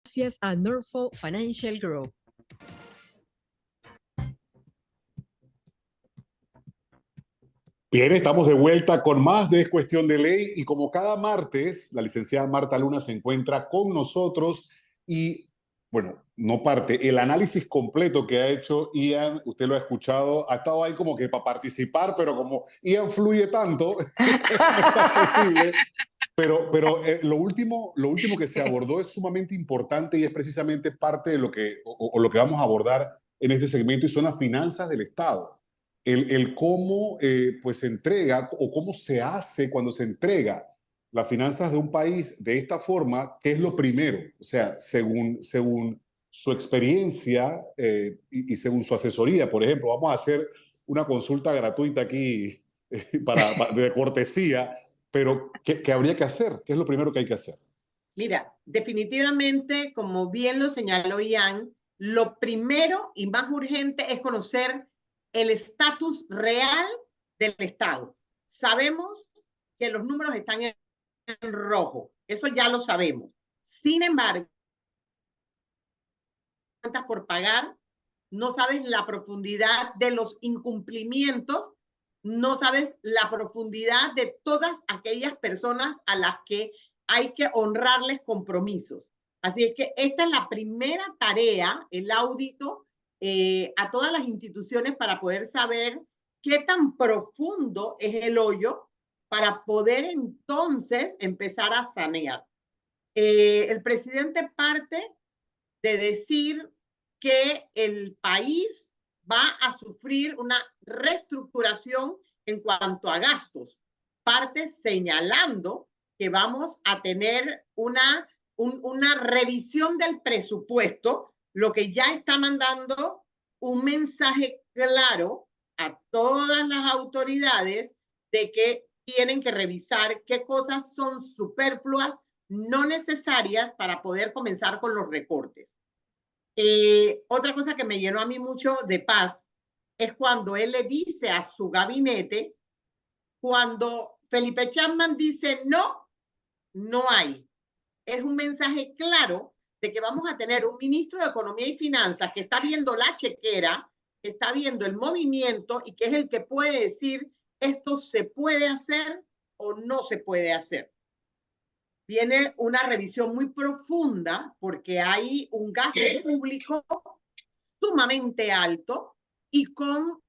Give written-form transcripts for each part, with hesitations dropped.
gracias a Norfolk Financial Group. Bien, estamos de vuelta con más de Es Cuestión de Ley y como cada martes, la licenciada Marta Luna se encuentra con nosotros y, bueno, no parte, el análisis completo que ha hecho Ian, usted lo ha escuchado, ha estado ahí como que para participar, pero como Ian fluye tanto, no está posible. Pero lo último que se abordó es sumamente importante y es precisamente parte de lo que, o lo que vamos a abordar en este segmento y son las finanzas del Estado. El cómo pues se entrega o cómo se hace cuando se entrega las finanzas de un país de esta forma, ¿qué es lo primero? O sea, según su experiencia y según su asesoría, por ejemplo, vamos a hacer una consulta gratuita aquí de cortesía, pero ¿qué habría que hacer? ¿Qué es lo primero que hay que hacer? Mira, definitivamente, como bien lo señaló Ian, lo primero y más urgente es conocer el estatus real del Estado. Sabemos que los números están en rojo, eso ya lo sabemos. Sin embargo, cuentas por pagar, no sabes la profundidad de los incumplimientos, no sabes la profundidad de todas aquellas personas a las que hay que honrarles compromisos. Así es que esta es la primera tarea, el audito a todas las instituciones para poder saber qué tan profundo es el hoyo para poder entonces empezar a sanear. El presidente parte de decir que el país va a sufrir una reestructuración en cuanto a gastos. Parte señalando que vamos a tener una revisión del presupuesto, lo que ya está mandando un mensaje claro a todas las autoridades de que tienen que revisar qué cosas son superfluas, no necesarias para poder comenzar con los recortes. Otra cosa que me llenó a mí mucho de paz es cuando él le dice a su gabinete, cuando Felipe Chapman dice no, no hay. Es un mensaje claro de que vamos a tener un ministro de Economía y Finanzas que está viendo la chequera, que está viendo el movimiento y que es el que puede decir esto se puede hacer o no se puede hacer. Viene una revisión muy profunda porque hay un gasto público sumamente alto y con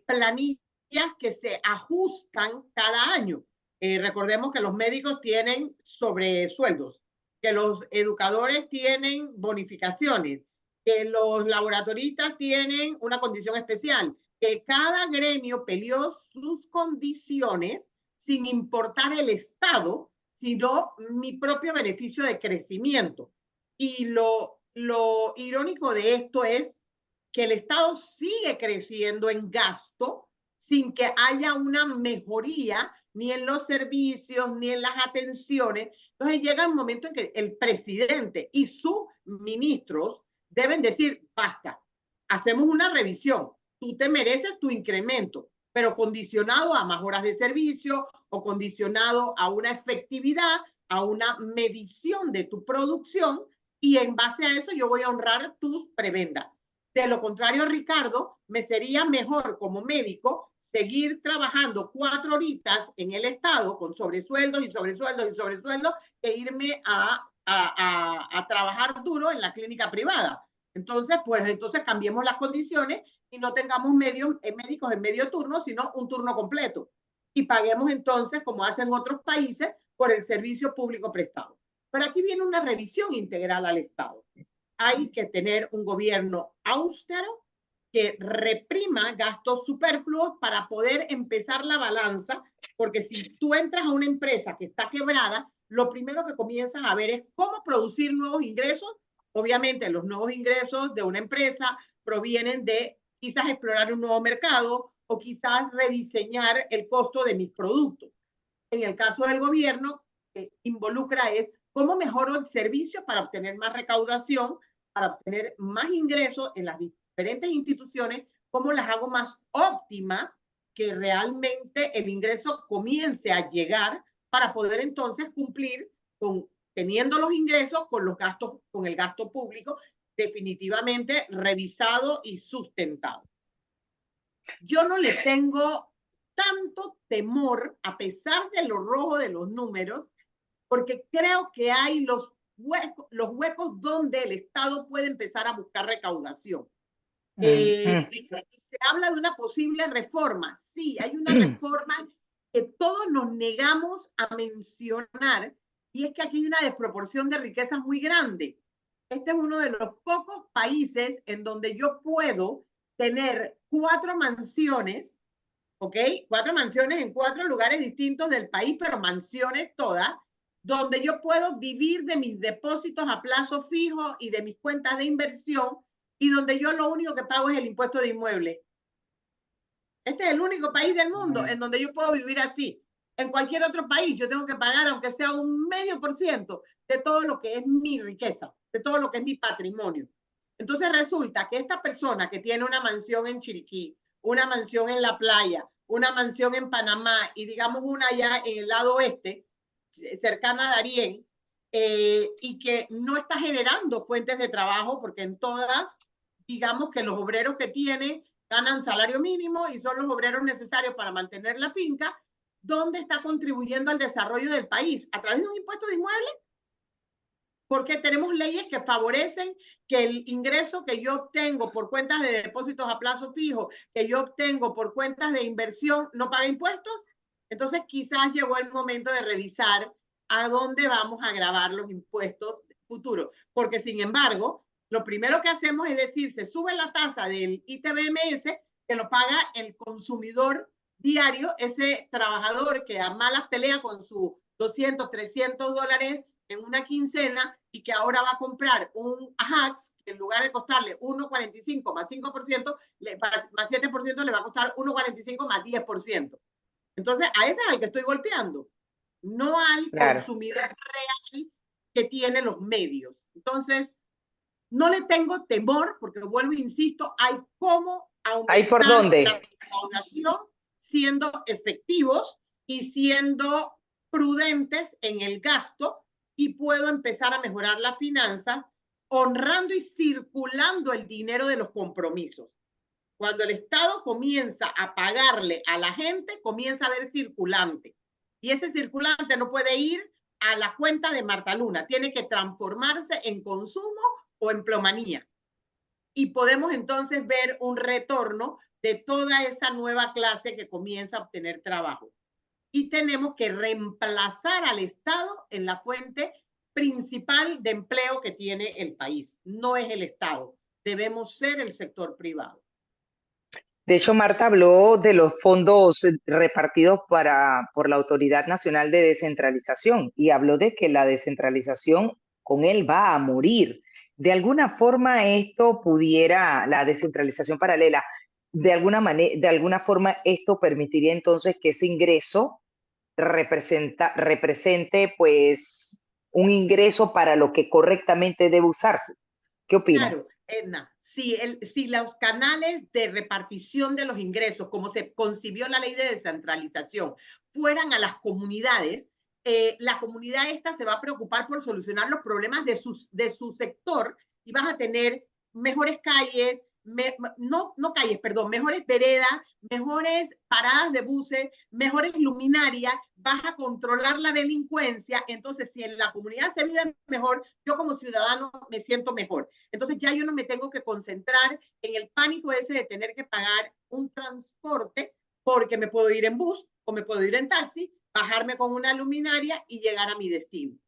planillas que se ajustan cada año. Recordemos que los médicos tienen sobresueldos, que los educadores tienen bonificaciones, que los laboratoristas tienen una condición especial, que cada gremio peleó sus condiciones sin importar el estado, sino mi propio beneficio de crecimiento. Y lo irónico de esto es que el Estado sigue creciendo en gasto sin que haya una mejoría ni en los servicios, ni en las atenciones. Entonces llega un momento en que el presidente y sus ministros deben decir, basta, hacemos una revisión, tú te mereces tu incremento, pero condicionado a más horas de servicio o condicionado a una efectividad, a una medición de tu producción y en base a eso yo voy a honrar tus prebendas. De lo contrario, Ricardo, me sería mejor como médico seguir trabajando 4 horitas en el Estado con sobresueldos y sobresueldos y sobresueldos que irme a trabajar duro en la clínica privada. Entonces, pues entonces cambiemos las condiciones y no tengamos médicos en medio turno, sino un turno completo. Y paguemos entonces, como hacen otros países, por el servicio público prestado. Pero aquí viene una revisión integral al Estado. Hay que tener un gobierno austero que reprima gastos superfluos para poder empezar la balanza, porque si tú entras a una empresa que está quebrada, lo primero que comienzas a ver es cómo producir nuevos ingresos. Obviamente los nuevos ingresos de una empresa provienen de quizás explorar un nuevo mercado o quizás rediseñar el costo de mis productos. En el caso del gobierno, involucra es cómo mejoro el servicio para obtener más recaudación, para obtener más ingresos en las diferentes instituciones, cómo las hago más óptimas, que realmente el ingreso comience a llegar para poder entonces cumplir con teniendo los ingresos con los gastos, con el gasto público definitivamente revisado y sustentado. Yo no le tengo tanto temor, a pesar de lo rojo de los números, porque creo que hay los huecos donde el Estado puede empezar a buscar recaudación. Y se habla de una posible reforma. Sí, hay una reforma que todos nos negamos a mencionar, y es que aquí hay una desproporción de riquezas muy grande. Este es uno de los pocos países en donde yo puedo tener 4 mansiones, ¿ok? 4 mansiones en 4 lugares distintos del país, pero mansiones todas, donde yo puedo vivir de mis depósitos a plazo fijo y de mis cuentas de inversión, y donde yo lo único que pago es el impuesto de inmueble. Este es el único país del mundo en donde yo puedo vivir así. En cualquier otro país yo tengo que pagar, aunque sea un 0,5% de todo lo que es mi riqueza, de todo lo que es mi patrimonio. Entonces resulta que esta persona que tiene una mansión en Chiriquí, una mansión en la playa, una mansión en Panamá y digamos una allá en el lado oeste, cercana a Darién, y que no está generando fuentes de trabajo, porque en todas, digamos que los obreros que tiene ganan salario mínimo y son los obreros necesarios para mantener la finca, ¿dónde está contribuyendo al desarrollo del país? ¿A través de un impuesto de inmueble? Porque tenemos leyes que favorecen que el ingreso que yo obtengo por cuentas de depósitos a plazo fijo, que yo obtengo por cuentas de inversión, no pague impuestos. Entonces quizás llegó el momento de revisar a dónde vamos a gravar los impuestos futuros. Porque sin embargo, lo primero que hacemos es decir, se sube la tasa del ITBMS, que lo paga el consumidor diario, ese trabajador que a malas pelea con sus 200, 300 dólares en una quincena, y que ahora va a comprar un Ajax que en lugar de costarle 1,45 más 5%, más 7%, le va a costar 1,45 más 10%. Entonces, a ese es al que estoy golpeando, no al consumidor real que tiene los medios. Entonces, no le tengo temor, porque vuelvo e insisto, hay cómo aumentar la recaudación siendo efectivos y siendo prudentes en el gasto, y puedo empezar a mejorar la finanza honrando y circulando el dinero de los compromisos. Cuando el Estado comienza a pagarle a la gente, comienza a haber circulante. Y ese circulante no puede ir a la cuenta de Marta Luna, tiene que transformarse en consumo o en plomanía. Y podemos entonces ver un retorno de toda esa nueva clase que comienza a obtener trabajo. Y tenemos que reemplazar al Estado en la fuente principal de empleo que tiene el país. No es el Estado, debemos ser el sector privado. De hecho, Marta habló de los fondos repartidos por la Autoridad Nacional de Descentralización, y habló de que la descentralización con él va a morir. De alguna forma esto pudiera, la descentralización paralela, de alguna forma esto permitiría entonces que ese ingreso represente pues un ingreso para lo que correctamente debe usarse. ¿Qué opinas? Claro, Edna, si los canales de repartición de los ingresos, como se concibió la ley de descentralización, fueran a las comunidades, la comunidad esta se va a preocupar por solucionar los problemas de su sector, y vas a tener mejores calles, mejores veredas, mejores paradas de buses, mejores luminarias, vas a controlar la delincuencia. Entonces, si en la comunidad se vive mejor, yo como ciudadano me siento mejor. Entonces ya yo no me tengo que concentrar en el pánico ese de tener que pagar un transporte, porque me puedo ir en bus o me puedo ir en taxi, bajarme con una luminaria y llegar a mi destino.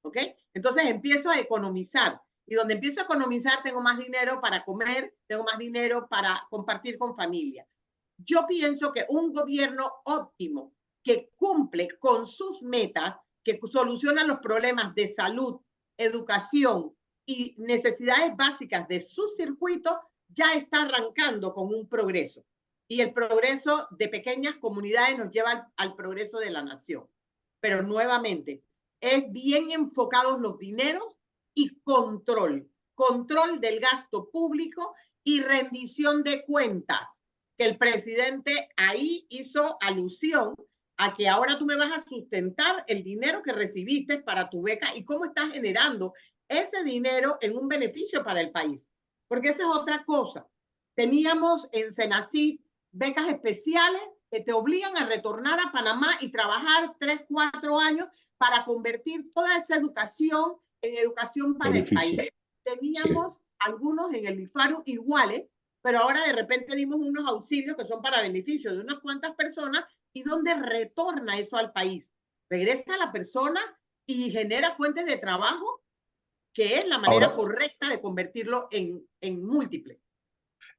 ¿Ok? Entonces empiezo a economizar. Y donde empiezo a economizar, tengo más dinero para comer, tengo más dinero para compartir con familia. Yo pienso que un gobierno óptimo que cumple con sus metas, que soluciona los problemas de salud, educación y necesidades básicas de su circuito, ya está arrancando con un progreso. Y el progreso de pequeñas comunidades nos lleva al progreso de la nación. Pero nuevamente, es bien enfocados los dineros y control del gasto público y rendición de cuentas, que el presidente ahí hizo alusión a que ahora tú me vas a sustentar el dinero que recibiste para tu beca y cómo estás generando ese dinero en un beneficio para el país. Porque esa es otra cosa. Teníamos en Senacid becas especiales que te obligan a retornar a Panamá y trabajar 3, 4 años para convertir toda esa educación en educación para el país. Teníamos algunos en el BIFARU iguales, pero ahora de repente dimos unos auxilios que son para beneficio de unas cuantas personas. ¿Y dónde retorna eso al país? Regresa a la persona y genera fuentes de trabajo, que es la manera correcta de convertirlo en múltiples.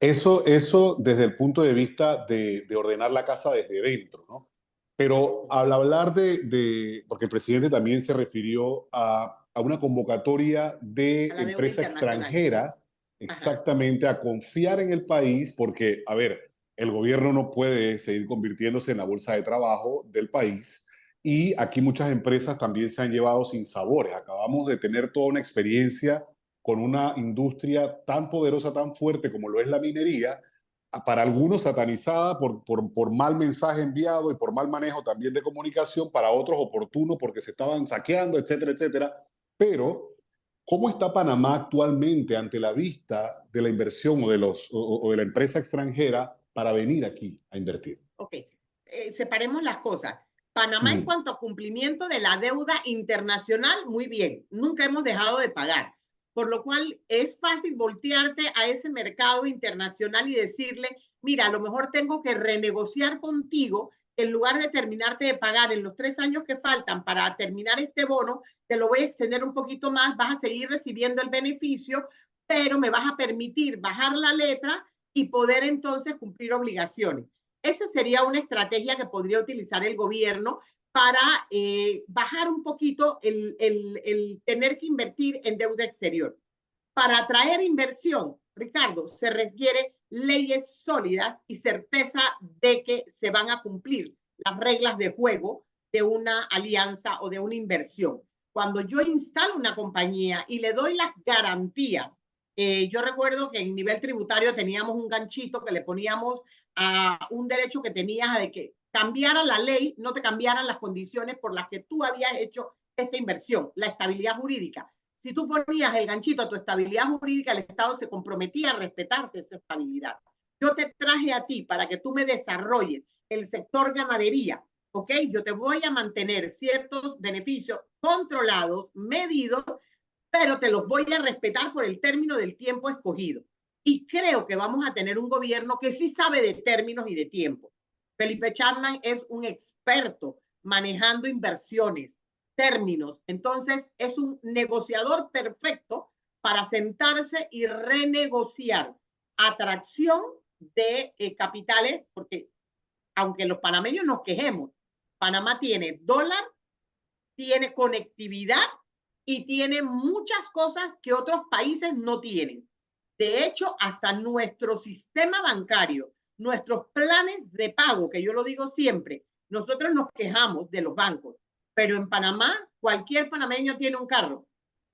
Eso desde el punto de vista de ordenar la casa desde dentro, ¿no? Pero al hablar porque el presidente también se refirió a una convocatoria de empresa extranjera, exactamente, a confiar en el país, porque, a ver, el gobierno no puede seguir convirtiéndose en la bolsa de trabajo del país, y aquí muchas empresas también se han llevado sin sabores. Acabamos de tener toda una experiencia con una industria tan poderosa, tan fuerte como lo es la minería, para algunos satanizada por mal mensaje enviado y por mal manejo también de comunicación, para otros oportuno porque se estaban saqueando, etcétera, etcétera. Pero, ¿cómo está Panamá actualmente ante la vista de la inversión o de la empresa extranjera para venir aquí a invertir? Ok, separemos las cosas. Panamá en cuanto a cumplimiento de la deuda internacional, muy bien, nunca hemos dejado de pagar. Por lo cual es fácil voltearte a ese mercado internacional y decirle, mira, a lo mejor tengo que renegociar contigo, en lugar de terminarte de pagar en los 3 años que faltan para terminar este bono, te lo voy a extender un poquito más, vas a seguir recibiendo el beneficio, pero me vas a permitir bajar la letra y poder entonces cumplir obligaciones. Esa sería una estrategia que podría utilizar el gobierno para bajar un poquito el tener que invertir en deuda exterior. Para atraer inversión, Ricardo, se requiere leyes sólidas y certeza de que se van a cumplir las reglas de juego de una alianza o de una inversión. Cuando yo instalo una compañía y le doy las garantías, yo recuerdo que en nivel tributario teníamos un ganchito que le poníamos a un derecho que tenías de que cambiara la ley, no te cambiaran las condiciones por las que tú habías hecho esta inversión, la estabilidad jurídica. Si tú ponías el ganchito a tu estabilidad jurídica, el Estado se comprometía a respetarte esa estabilidad. Yo te traje a ti para que tú me desarrolles el sector ganadería, ¿ok? Yo te voy a mantener ciertos beneficios controlados, medidos, pero te los voy a respetar por el término del tiempo escogido. Y creo que vamos a tener un gobierno que sí sabe de términos y de tiempo. Felipe Chapman es un experto manejando inversiones, términos. Entonces, es un negociador perfecto para sentarse y renegociar atracción de capitales, porque aunque los panameños nos quejemos, Panamá tiene dólar, tiene conectividad y tiene muchas cosas que otros países no tienen. De hecho, hasta nuestro sistema bancario, nuestros planes de pago, que yo lo digo siempre, nosotros nos quejamos de los bancos, pero en Panamá cualquier panameño tiene un carro.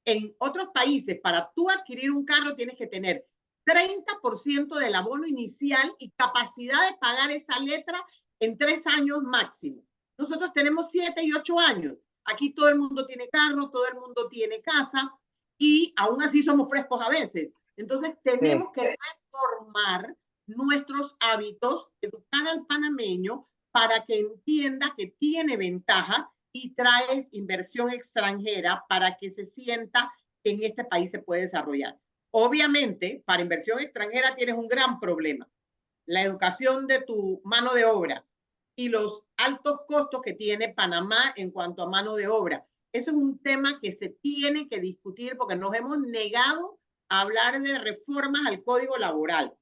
En otros países, para tú adquirir un carro tienes que tener 30% del abono inicial y capacidad de pagar esa letra en 3 años máximo. Nosotros tenemos 7 y 8 años. Aquí todo el mundo tiene carro, todo el mundo tiene casa y aún así somos frescos a veces. Entonces tenemos que reformar nuestros hábitos, educar al panameño para que entienda que tiene ventaja y trae inversión extranjera para que se sienta que en este país se puede desarrollar. Obviamente, para inversión extranjera tienes un gran problema. La educación de tu mano de obra y los altos costos que tiene Panamá en cuanto a mano de obra. Eso es un tema que se tiene que discutir porque nos hemos negado a hablar de reformas al Código Laboral.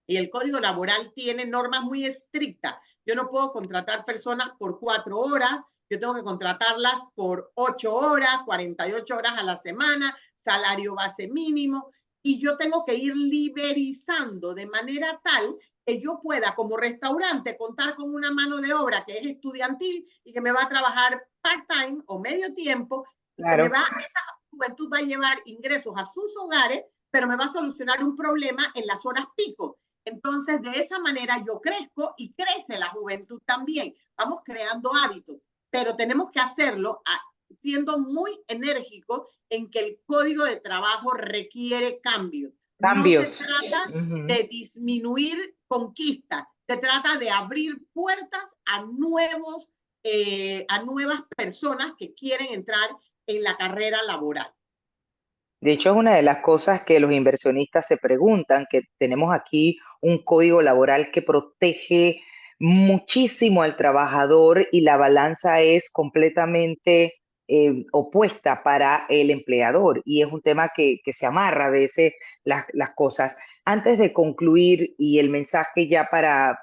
Y el Código Laboral tiene normas muy estrictas. Yo no puedo contratar personas por 4 horas, yo tengo que contratarlas por 8 horas, 48 horas a la semana, salario base mínimo, y yo tengo que ir liberalizando de manera tal que yo pueda, como restaurante, contar con una mano de obra que es estudiantil y que me va a trabajar part-time o medio tiempo, claro. Esa juventud va a llevar ingresos a sus hogares, pero me va a solucionar un problema en las horas pico. Entonces, de esa manera yo crezco y crece la juventud también. Vamos creando hábitos, pero tenemos que hacerlo siendo muy enérgicos en que el código de trabajo requiere cambios. No se trata de disminuir conquistas, se trata de abrir puertas a nuevas personas que quieren entrar en la carrera laboral. De hecho, es una de las cosas que los inversionistas se preguntan, que tenemos aquí un código laboral que protege muchísimo al trabajador y la balanza es completamente opuesta para el empleador. Y es un tema que se amarra a veces las cosas. Antes de concluir y el mensaje ya para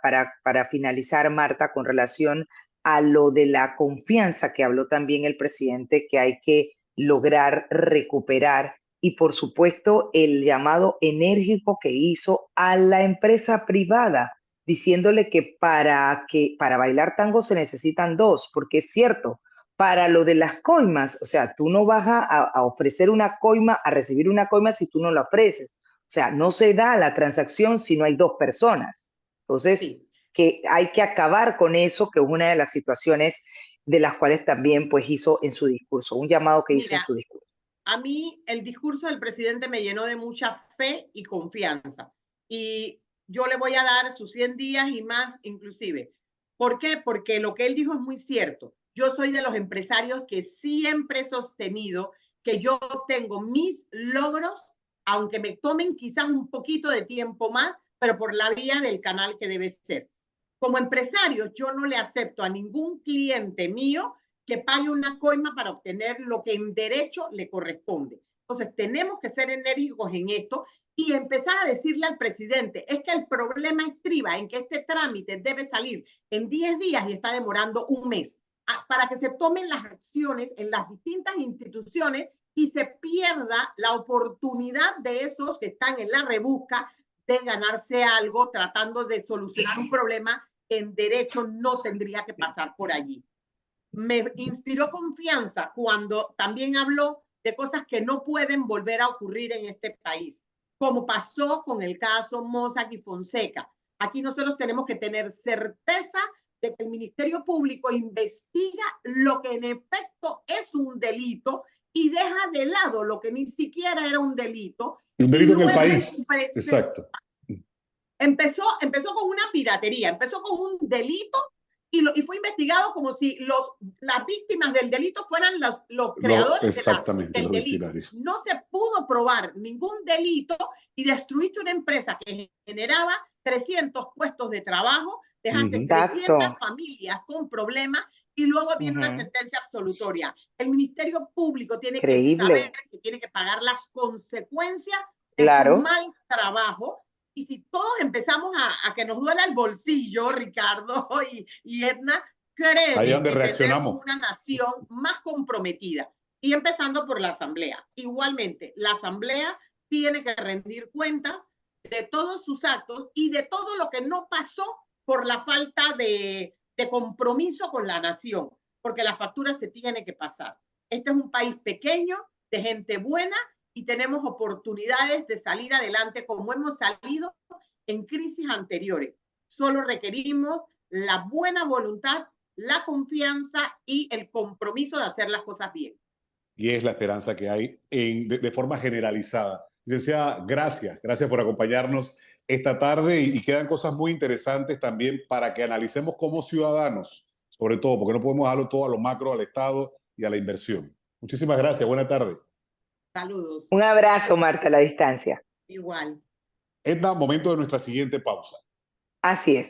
finalizar, Marta, con relación a lo de la confianza que habló también el presidente, que hay que lograr recuperar y por supuesto el llamado enérgico que hizo a la empresa privada, diciéndole que para bailar tango se necesitan dos, porque es cierto, para lo de las coimas, o sea, tú no vas a ofrecer una coima, a recibir una coima si tú no la ofreces. O sea, no se da la transacción si no hay dos personas. Entonces, sí, que hay que acabar con eso, que es una de las situaciones de las cuales también pues hizo en su discurso, un llamado que hizo en su discurso. A mí el discurso del presidente me llenó de mucha fe y confianza. Y yo le voy a dar sus 100 días y más inclusive. ¿Por qué? Porque lo que él dijo es muy cierto. Yo soy de los empresarios que siempre he sostenido que yo tengo mis logros, aunque me tomen quizás un poquito de tiempo más, pero por la vía del canal que debe ser. Como empresario, yo no le acepto a ningún cliente mío que pague una coima para obtener lo que en derecho le corresponde. Entonces, tenemos que ser enérgicos en esto y empezar a decirle al presidente, es que el problema estriba en que este trámite debe salir en 10 días y está demorando un mes, para que se tomen las acciones en las distintas instituciones y se pierda la oportunidad de esos que están en la rebusca de ganarse algo tratando de solucionar un problema que en derecho no tendría que pasar por allí. Me inspiró confianza cuando también habló de cosas que no pueden volver a ocurrir en este país, como pasó con el caso Mossack y Fonseca. Aquí nosotros tenemos que tener certeza de que el Ministerio Público investiga lo que en efecto es un delito y deja de lado lo que ni siquiera era un delito. Un delito en el país. Exacto. Empezó con una piratería, empezó con un delito y fue investigado como si las víctimas del delito fueran los creadores del delito. No se pudo probar ningún delito y destruiste una empresa que generaba 300 puestos de trabajo, dejaste 300 familias con problemas y luego viene una sentencia absolutoria. El Ministerio Público tiene que saber que tiene que pagar las consecuencias de su mal trabajo. Y si todos empezamos a que nos duela el bolsillo, Ricardo y Edna, créeme que tendremos una nación más comprometida. Y empezando por la Asamblea. Igualmente, la Asamblea tiene que rendir cuentas de todos sus actos y de todo lo que no pasó por la falta de compromiso con la nación, porque la factura se tiene que pasar. Este es un país pequeño, de gente buena, y tenemos oportunidades de salir adelante como hemos salido en crisis anteriores. Solo requerimos la buena voluntad, la confianza y el compromiso de hacer las cosas bien. Y es la esperanza que hay de forma generalizada. Licenciada, gracias por acompañarnos esta tarde y quedan cosas muy interesantes también para que analicemos como ciudadanos, sobre todo, porque no podemos darlo todo a lo macro, al Estado y a la inversión. Muchísimas gracias, buena tarde. Saludos. Un abrazo, Marta, a la distancia. Igual. Edna, momento de nuestra siguiente pausa. Así es.